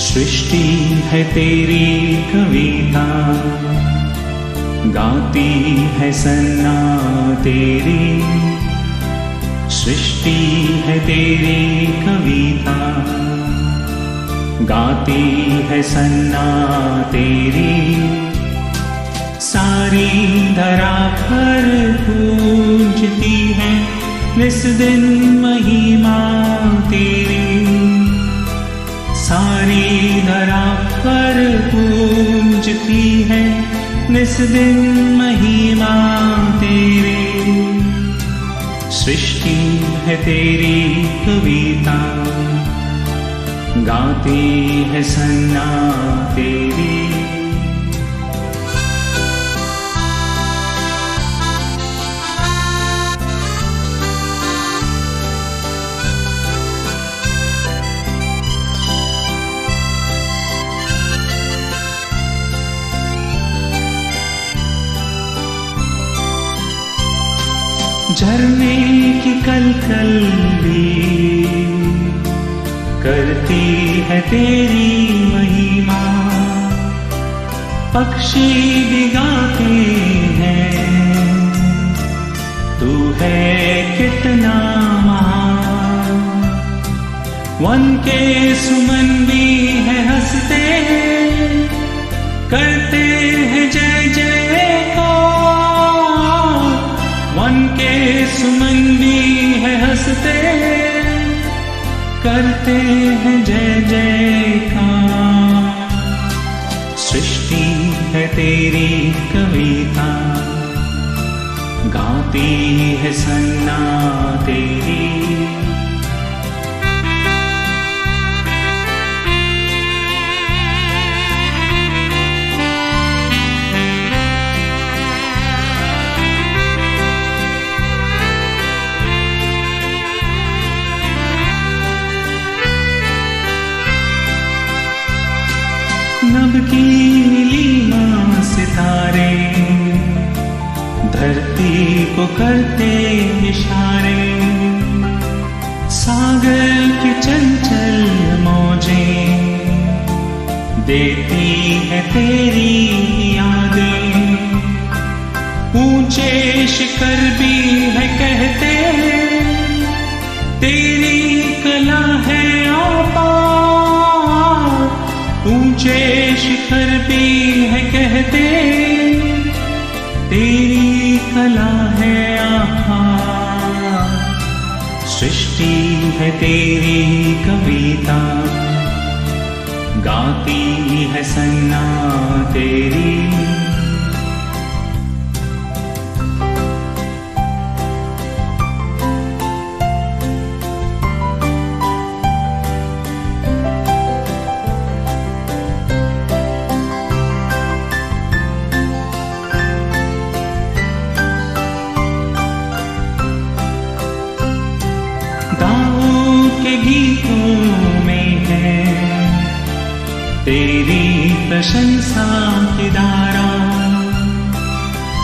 सृष्टि है तेरी कविता, गाती है सन्ना तेरी। सृष्टि है तेरी कविता, गाती है सन्ना तेरी। सारी धरा पर गूंजती है निस दिन महिमा तेरी। सारी धरा पर गूंजती है निस दिन महिमा तेरी। सृष्टि है तेरी कविता, गाती है सन्ना तेरी। झरने की कलकली करती है तेरी महिमा। पक्षी भी गाते हैं तू है कितना महान। वन के सुमन भी है हंसते, करते हैं जय जयकार। वन के सुमन भी है हंसते, करते हैं जय जयकार। सृष्टि है तेरी कविता, गाती है सन्ना तेरी। नभ की नीलिमा सितारे धरती को करते इशारे। सागर की चंचल मौजें देती है तेरी यादें। ऊंचे शिखर भी है कहते, तेरी कला है अपार। ऊंचे शिखर भी है कहते, तेरी कला है अपार। सृष्टि है तेरी कविता, गाती है सन्ना तेरी। के गीतों में है तेरी प्रशंसा की धारा।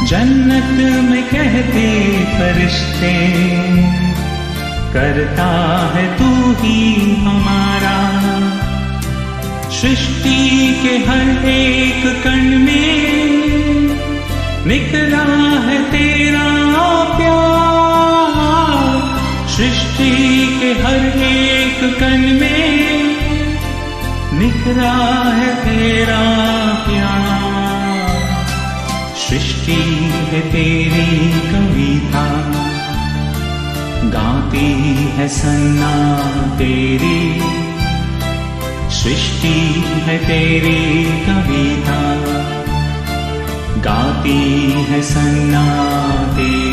जन्नत में कहते फरिश्ते, करता है तू ही हमारा। सृष्टि के हर एक कण में निकला है तेरा प्यार। सृष्टि के हर एक कण में निखरा है तेरा प्यार। सृष्टि है तेरी कविता, गाती है सन्ना तेरी। सृष्टि है तेरी कविता, गाती है सन्ना तेरी।